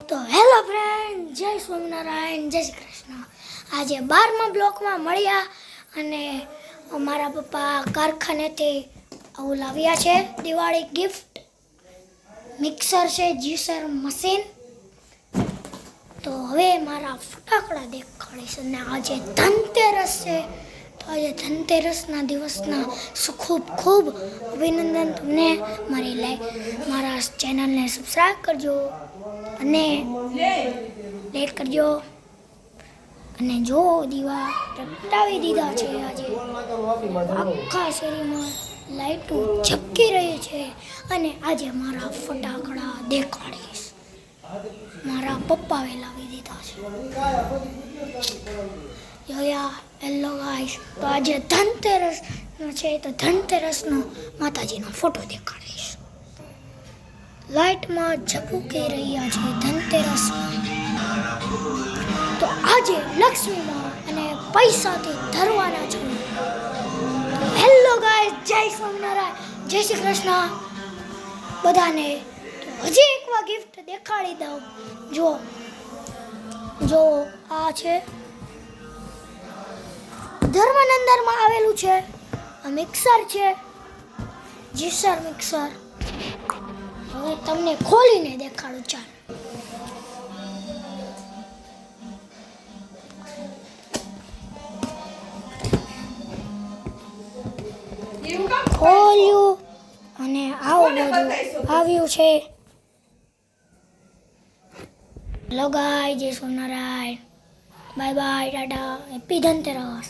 તો hello friend, જય સ્વામિનારાયણ, જય શ્રી કૃષ્ણ. આજે 12મા બ્લોકમાં મળ્યા અને મારા પપ્પા કારખાનેથી આવું લાવ્યા છે દિવાળી ગિફ્ટ. મિક્સર છે, જ્યુસર મશીન. તો હવે મારા ફટાકડા દેખાડીશ અને આજે ધનતેરસ છે. તો આજે ધનતેરસના દિવસના ખૂબ ખૂબ અભિનંદન તમને. મારા ચેનલને સબસ્ક્રાઈબ કરજો અને લાઈક કરજો. અને જો દીવા પ્રગટાવી દીધા છે. આજે આખા શેરીમાં લાઈટો ઝબકી રહી છે અને આજે મારા ફટાકડા દેખાડીશ. મારા પપ્પાએ લાવી દીધા છે. જોયા હેલો ગાઈસ. તો આજે ધનતેરસનો છે તો ધનતેરસનો માતાજીનો ફોટો દેખાડીશ. લાઈટમાં ઝબૂકી રહ્યા છે ધનતેરસમાં. તો આજે લક્ષ્મીમાં અને પૈસાથી ધરવાના છે. હેલો ગાઈસ, જય સ્વામિનારાયણ, જય શ્રી કૃષ્ણ બધાને. તો હજી એકવાર ગિફ્ટ દેખાડી દઉં. જો આ છે ધર્મનંદનમાં આવેલું છે. આ મિક્સર છે, જ્યુસર મિક્સર. હવે તમને ખોલીને દેખાડું. ચાલ, ખોલ્યું અને આવું બધું આવ્યું છે. લગાય જય સોનારાયણ. Bye bye, ta-ta, happy Dhanteras.